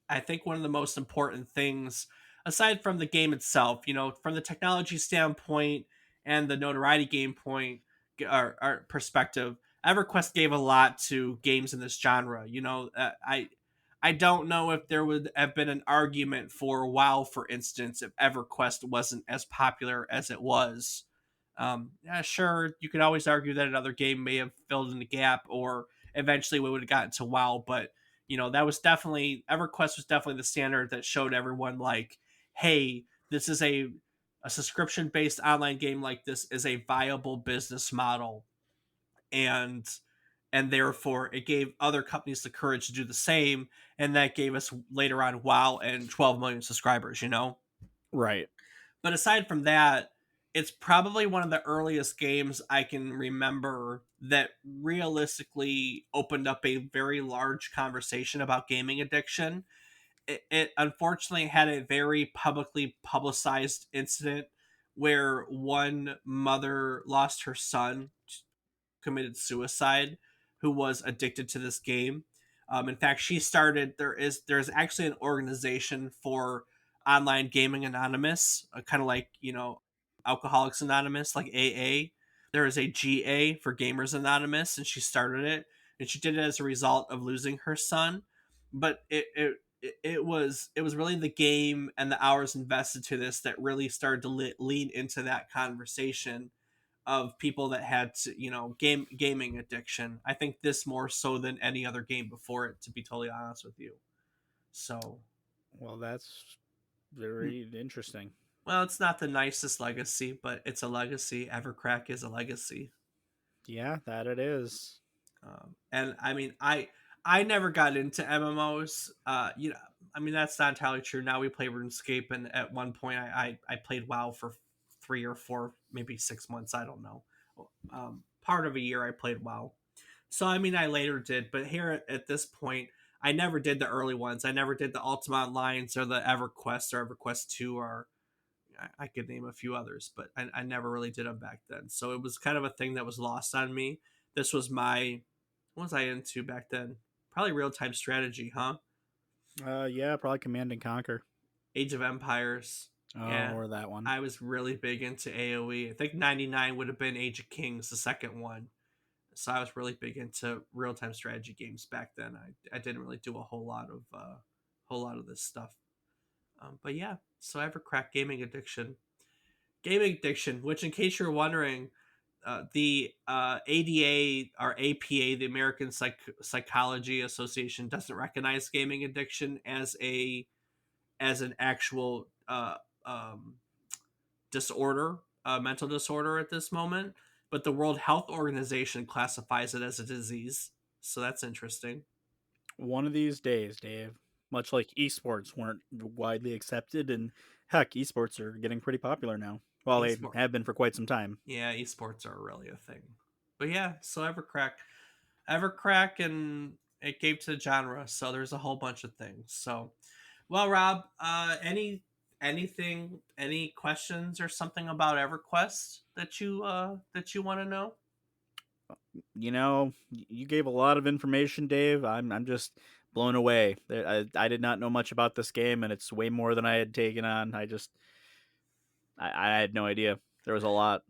I think one of the most important things, aside from the game itself, from the technology standpoint and the notoriety game point or perspective, EverQuest gave a lot to games in this genre. I don't know if there would have been an argument for WoW, for instance, if EverQuest wasn't as popular as it was. Yeah, sure, you could always argue that another game may have filled in the gap, or eventually we would have gotten to WoW, but that was definitely EverQuest was definitely the standard that showed everyone like, hey, this is a subscription based online game like this is a viable business model, and therefore it gave other companies the courage to do the same, and that gave us later on WoW and 12 million subscribers. Right. But aside from that, it's probably one of the earliest games I can remember that realistically opened up a very large conversation about gaming addiction. It unfortunately had a very publicly publicized incident where one mother lost her son, committed suicide, who was addicted to this game. In fact, she started. There's actually an organization for online gaming anonymous, kind of like Alcoholics Anonymous, like AA. There is a GA for Gamers Anonymous, and she started it, and she did it as a result of losing her son. But it was really the game and the hours invested to this that really started to lean into that conversation of people that had gaming addiction. I think this more so than any other game before it, to be totally honest with you. So, Well, that's mm, very interesting. well, it's not the nicest legacy, but it's a legacy. Evercrack is a legacy. Yeah, that it is. And I mean, I never got into MMOs. I mean, that's not entirely true. Now we play RuneScape, and at one point I played WoW for 3 or 4, maybe 6 months. I don't know. Part of a year I played WoW. So I mean, I later did, but here at this point, I never did the early ones. I never did the Ultima Lines or the EverQuest or EverQuest 2, or I could name a few others, but I never really did them back then. So it was kind of a thing that was lost on me. This was what was I into back then? Probably real time strategy, huh? Yeah, probably Command and Conquer. Age of Empires. Oh, Yeah, or that one. I was really big into AoE. I think 99 would have been Age of Kings, the second one. So I was really big into real time strategy games back then. I didn't really do a whole lot of this stuff. But yeah, so Evercrack gaming addiction. Which, in case you're wondering, the ADA or APA, the American Psychology Association, doesn't recognize gaming addiction as an actual disorder, mental disorder at this moment. But the World Health Organization classifies it as a disease, so that's interesting. One of these days, Dave. Much like esports weren't widely accepted, and heck, esports are getting pretty popular now. Well, they Esport, have been for quite some time. yeah, esports are really a thing. But yeah, so Evercrack, and it gave to the genre. So there's a whole bunch of things. So, well, Rob, any questions or something about EverQuest that you want to know? You gave a lot of information, Dave. I'm just blown away. I did not know much about this game, and it's way more than I had taken on. I had no idea. There was a lot.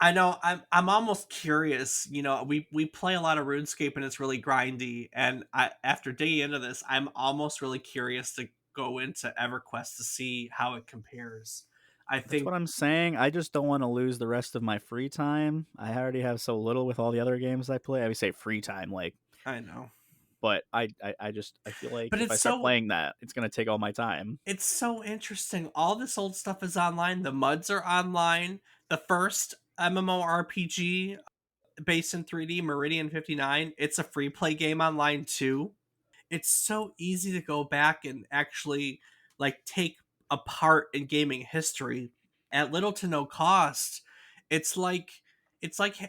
I know. I'm almost curious. We play a lot of RuneScape and it's really grindy. And after digging into this, I'm almost really curious to go into EverQuest to see how it compares. I That's think what I'm saying. I just don't want to lose the rest of my free time. I already have so little with all the other games I play. I would say free time, I know, but I feel like but if I start playing that, it's gonna take all my time. it's so interesting. All this old stuff is online. The muds are online. The first MMORPG based in 3D, Meridian 59. It's a free play game online too. It's so easy to go back and actually like take a part in gaming history at little to no cost. It's like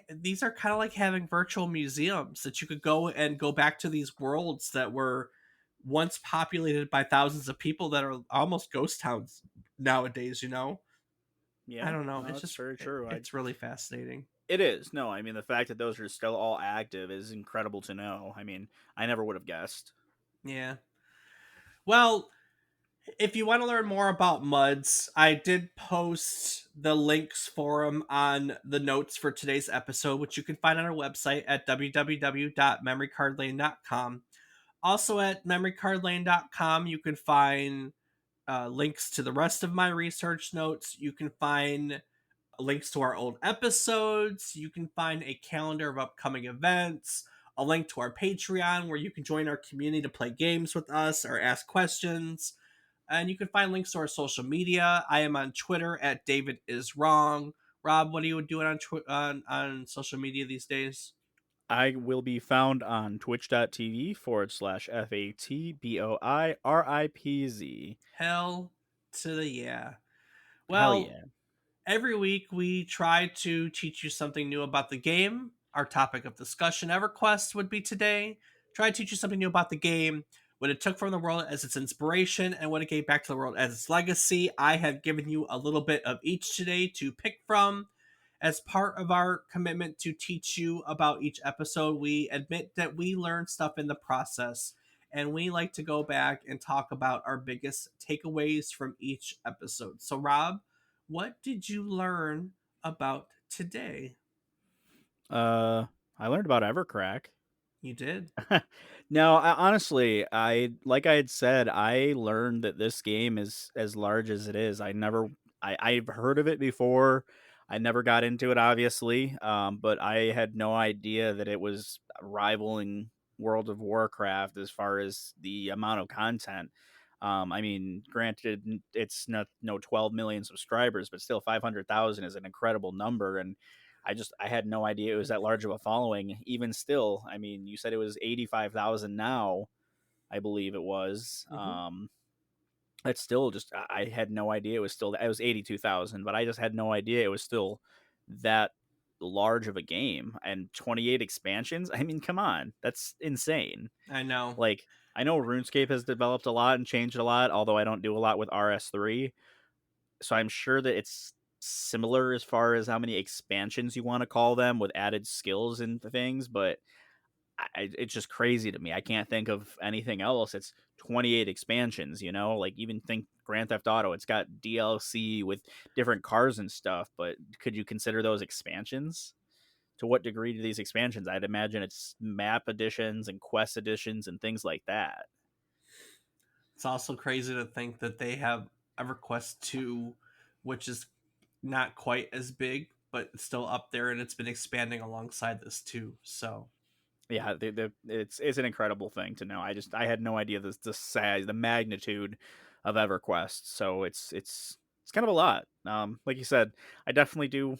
these are kind of like having virtual museums that you could go and go back to these worlds that were once populated by thousands of people that are almost ghost towns nowadays, you know? I Yeah, don't know. no, It's that's just very true. it's really fascinating. It is. No, I mean the fact that those are still all active is incredible to know. I mean, I never would have guessed. Yeah. Well, if you want to learn more about MUDs, I did post the links for them on the notes for today's episode, which you can find on our website at www.memorycardlane.com. Also at memorycardlane.com, you can find links to the rest of my research notes. You can find links to our old episodes. You can find a calendar of upcoming events, a link to our Patreon where you can join our community to play games with us or ask questions. And you can find links to our social media. I am on Twitter at David is wrong. Rob, what are you doing on social media these days? I will be found on twitch.tv/FATBOIRIPZ. Hell to the yeah. Hell Well, yeah. every week we try to teach you something new about the game. Our topic of discussion, Everquest, would be today. Try to teach you something new about the game, what it took from the world as its inspiration, and what it gave back to the world as its legacy. I have given you a little bit of each today to pick from. As part of our commitment to teach you about each episode, we admit that we learn stuff in the process, and we like to go back and talk about our biggest takeaways from each episode. So, Rob, what did you learn about today? Uh, I learned about Evercrack. You did. No, honestly, I like I had said, I learned that this game is as large as it is. I've heard of it before. I never got into it, obviously, but I had no idea that it was rivaling World of Warcraft as far as the amount of content. I mean, granted, it's not no 12 million subscribers, but still 500,000 is an incredible number, and I had no idea it was that large of a following. Even still, I mean, you said it was 85,000 now, I believe it was. Mm-hmm. It's still just I had no idea it was 82,000, but I just had no idea it was still that large of a game and 28 expansions. I mean, come on, that's insane. I know. Like I know RuneScape has developed a lot and changed a lot, although I don't do a lot with RS3, so I'm sure that it's similar as far as how many expansions you want to call them with added skills and things, but it's just crazy to me. I can't think of anything else. It's 28 expansions, you know? Like even think Grand Theft Auto, it's got DLC with different cars and stuff, but could you consider those expansions? To what degree do these expansions? I'd imagine it's map additions and quest additions and things like that. It's also crazy to think that they have EverQuest 2, which is not quite as big, but it's still up there, and it's been expanding alongside this too. So, Yeah, it's an incredible thing to know. I had no idea the size, the magnitude of EverQuest. So it's kind of a lot. Like you said, I definitely do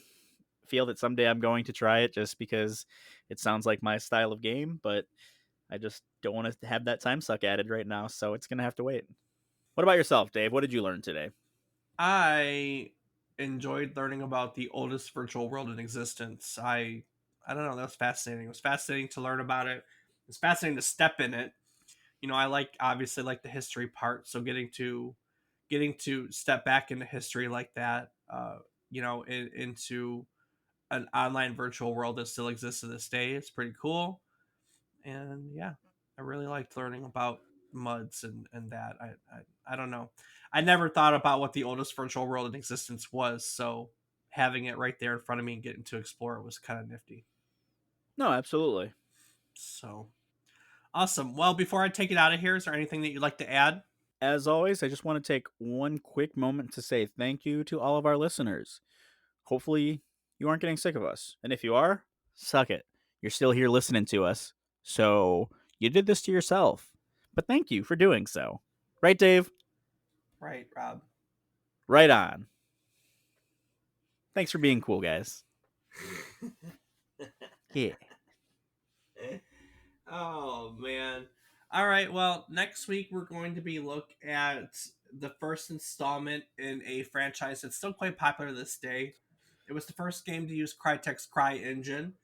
feel that someday I'm going to try it just because it sounds like my style of game, but I just don't want to have that time suck added right now, so it's gonna have to wait. What about yourself, Dave? What did you learn today? I enjoyed learning about the oldest virtual world in existence. I don't know, that was fascinating. It was fascinating to learn about it. It's fascinating to step in it. You know, I like obviously like the history part, so getting to step back into history like that, into an online virtual world that still exists to this day. It's pretty cool. And yeah, I really liked learning about muds and that. I don't know. I never thought about what the oldest virtual world in existence was, so having it right there in front of me and getting to explore it was kind of nifty. No, absolutely. So awesome. Well, before I take it out of here, is there anything that you'd like to add? As always, I just want to take one quick moment to say thank you to all of our listeners. Hopefully, you aren't getting sick of us. And if you are, suck it. You're still here listening to us. So, you did this to yourself. But thank you for doing so. Right, Dave? Right, Rob. Right on. Thanks for being cool, guys. Yeah. Oh man. All right, well, next week we're going to be look at the first installment in a franchise that's still quite popular this day. It was the first game to use Crytek's Cry engine.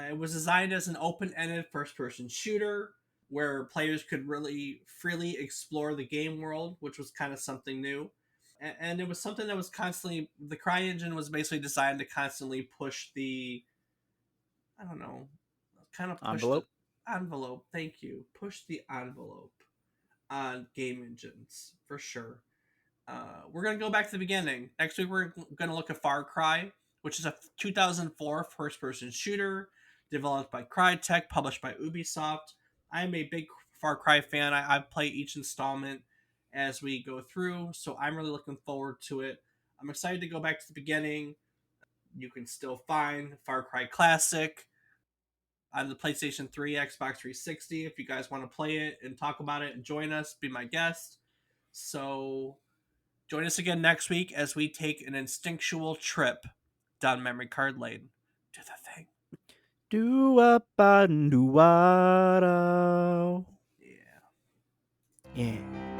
It was designed as an open-ended first-person shooter where players could really freely explore the game world, which was kind of something new. And it was something that was constantly the Cry engine was basically designed to constantly push the I don't know, kind of push the Envelope. envelope. Thank you. Push the envelope on game engines for sure. We're gonna go back to the beginning. Next week we're gonna look at Far Cry, which is a 2004 first-person shooter developed by Crytek, published by Ubisoft. I'm a big Far Cry fan. I've played each installment as we go through, so I'm really looking forward to it. I'm excited to go back to the beginning. You can still find Far Cry Classic on the PlayStation 3, Xbox 360. If you guys want to play it and talk about it and join us, be my guest. So join us again next week as we take an instinctual trip down memory card lane. Do the thing. Do up and do. Yeah. Yeah.